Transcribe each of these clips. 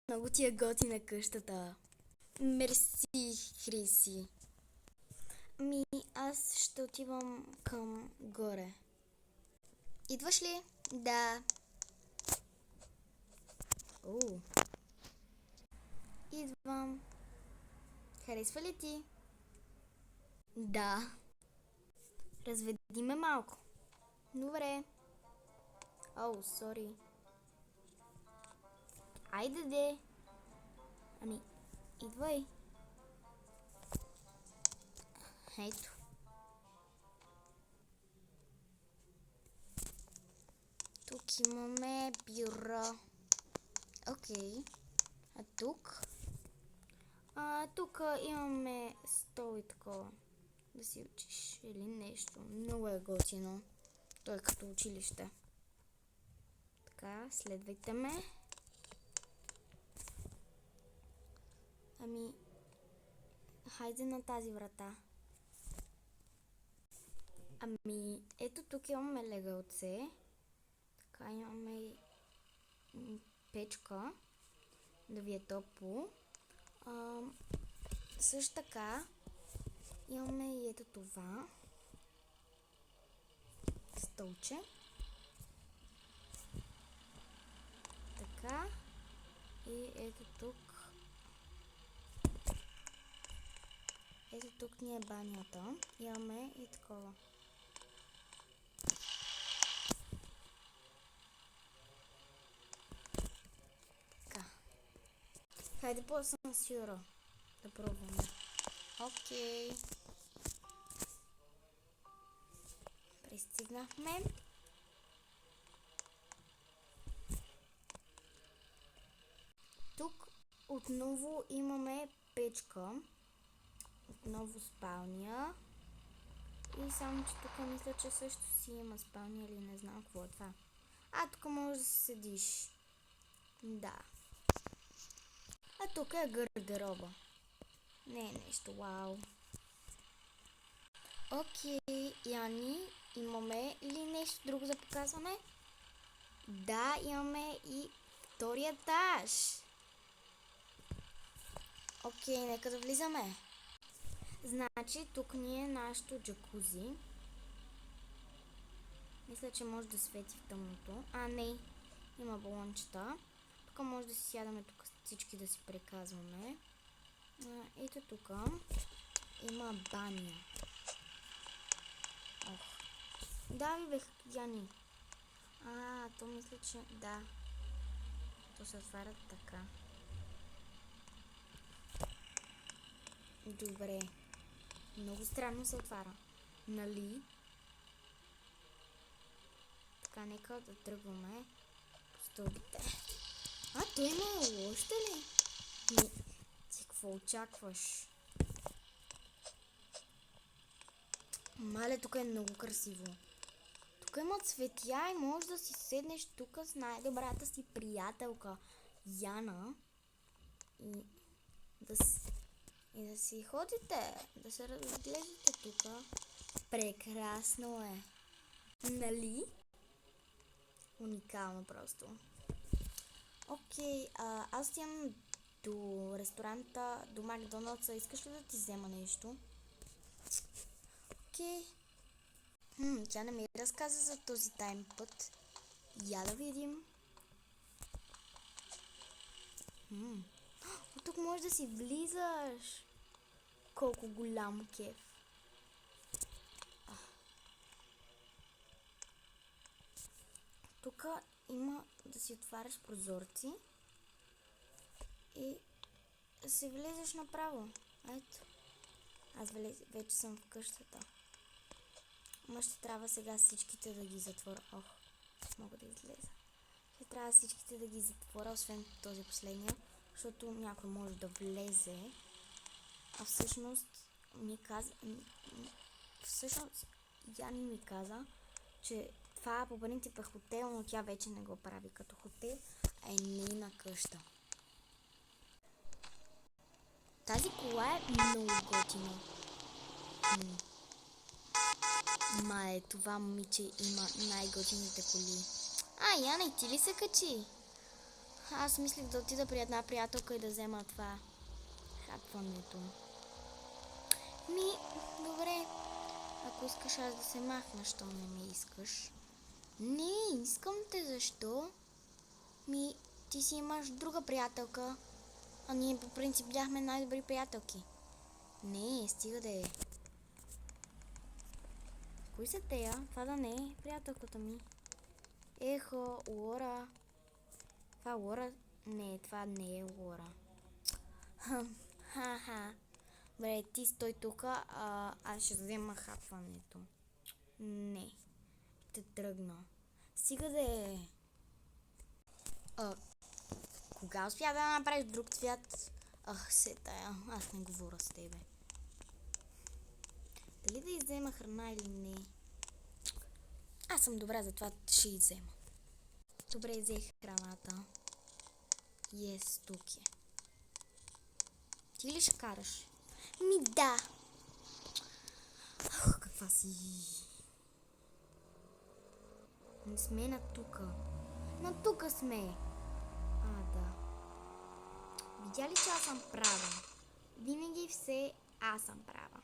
Много ти е готина къщата. Мерси, Хриси. Аз ще отивам към горе. Идваш ли? Да. О. Идвам. Харесва ли ти? Да. Разведи ме малко. Добре. О, сори. Айде де. Идвай. Ето. Тук имаме бюро. Окей. А тук? Тук имаме стол и такова. Да си учиш или нещо. Много е готино. Той е като училище. Така, следвайте ме. Хайде на тази врата. Ето тук имаме легалце. Така имаме печка. Да ви е топло. Също така имаме и ето това столче. Така. И ето тук. Ето тук ни е банята. Имаме и такова. Така. Хайде по асансьора да пробваме. Окей. Пристигнахме. Тук отново имаме печка. Отново спалня. И само, че тук мисля, че също си има спалня или не знам какво е това. Тук можеш да си седиш. Да. Тук е гардероба. Не е нещо вау. Окей, Яни, имаме ли нещо друго за показване? Да, имаме и втория етаж. Окей, нека да влизаме. Значи, тук ни е нашото джакузи. Мисля, че може да свети в тъмното. Не, има балончета. Тук може да си сядаме, тук всички да си приказваме. Ето тук има баня. Да, ви бех, Яни. То мисля, че да. То се отваря така. Добре. Много странно се отваря. Нали? Така, нека да тръгваме по стълбите. Той има още ли? Ти какво очакваш? Мале, тук е много красиво. Тук има цветя и можеш да си седнеш тук с най-добрата си приятелка Яна и да си ходите, да се разглеждате тук. Прекрасно е. Нали? Уникално просто. Окей, аз отивам до ресторанта, до Макдоналдса. Искаш ли да ти взема нещо? Окей. Тя не ми разказа за този тайм път. Я да видим. Тук можеш да си влизаш. Колко голям кеф. Тук има да си отваряш прозорци и да си влизаш направо. Ето. Аз вече съм в къщата. Ще трябва сега всичките да ги затворя. Мога да излеза. Ще трябва всичките да ги затворя, освен този последния, защото някой може да влезе. Всъщност Яни ми каза, че това по принцип е хотел, но тя вече не го прави като хотел, а е нейна къща. Тази кола е много готина. Това момиче има най-готините коли. Яна, и ти ли се качи? Аз мислих да отида при една приятелка и да взема това хапването. Добре. Ако искаш аз да се махна, що не ме искаш? Не, искам те, защо? Ти си имаш друга приятелка, а ние по принцип бяхме най-добри приятелки. Не, стига да е. Кои са тея? Това да не е приятелката ми. Ехо, Лора. Това Лора? Не, това не е Лора. Ха-ха. Бре, ти стой тука, аз ще взема хапването. Не. Ще тръгна. Стига да е. Кога успя да направиш друг цвят? Се тая, аз не говоря с тебе. Дали да иззема храна или не? Аз съм добра, затова ще иззема. Добре, взех храната. Тук е. Ти ли ще караш? Да. Каква си? Не сме на тука. На тука сме. Да. Видя ли, че аз съм права? Винаги все аз съм права.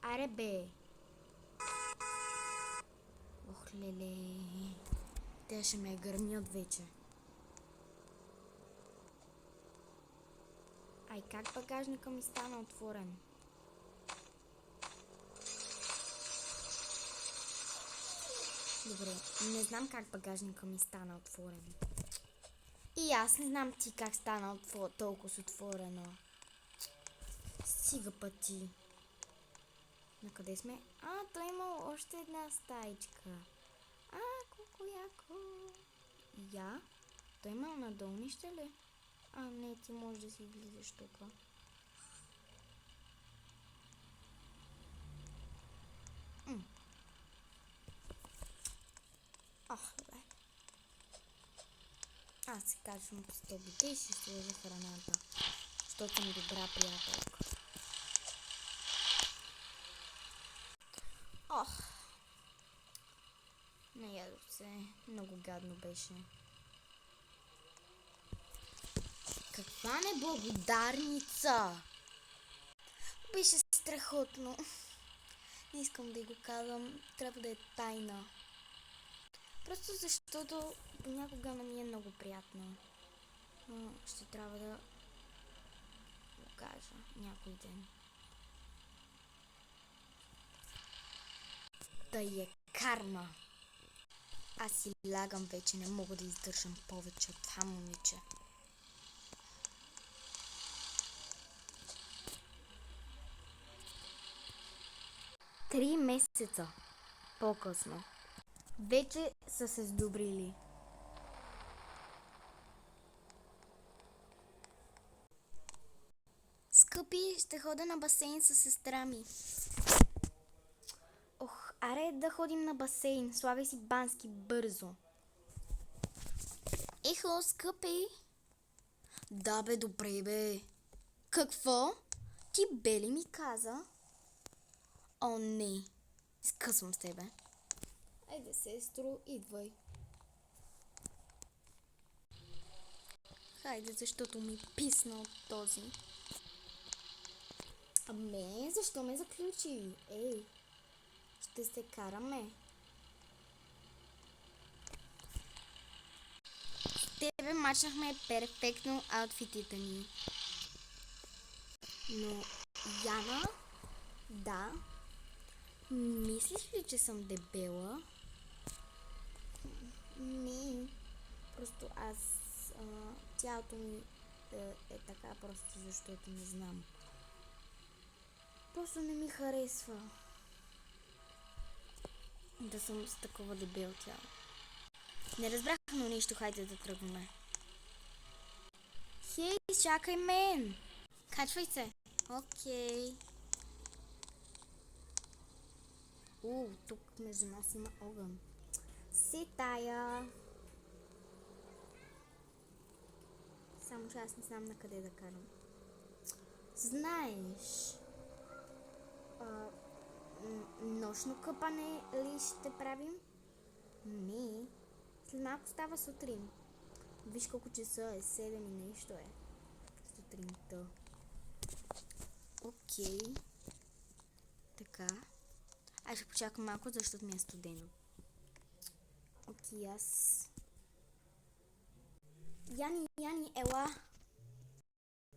Аре бе. Ох, леле. Те ще ме гърмят вече. Ай, как багажника ми стана отворен? Добре, не знам как багажника ми стана отворен. И аз не знам ти как стана толкова отворено. Стига пъти. На къде сме? Той има още една стаичка. Колко яко. Я? Той има надолнище ли? Не, ти можеш да си влизаш тук. Бе. Аз се качвам по стълбите и ще сложа храната. Защото съм добра приятелка. Наядох се. Много гадно беше. Каква неблагодарница! Беше страхотно. Не искам да го казвам. Трябва да е тайна. Просто защото понякога на ми е много приятно. Но ще трябва да го кажа някой ден. Да е карма. Аз си лягам вече, не мога да издържам повече от това момиче. Три месеца по-късно. Вече са се сдобрили. Скъпи, ще хода на басейн с сестра ми. Аре да ходим на басейн. Слагай си бански бързо. Ехо, скъпи. Да бе, добре бе. Какво? Ти Бели ми каза? Не. Скъсвам с тебе. Айде, сестро, идвай. Хайде, защото ми писна от този. Защо ме заключи? Ще се караме. С тебе мачнахме перфектно аутфитите ни. Но, Яна, да, мислиш ли, че съм дебела? Не, просто аз, тялото ми е така просто, защото не знам. Просто не ми харесва да съм с такова дебел тяло. Не разбрах, но нищо, хайде да тръгваме. Хей, чакай мен! Качвай се! Окей. Тук между нас има огън. Си тая. Само че аз не знам на къде да карам. Знаеш, нощно къпане ли ще правим? Не. След малко става сутрин. Виж колко часа е, 7 и нещо е. Сутринта. Окей. Така. Аз ще почакам малко, защото ми е студено. Окей, аз... Яни, ела!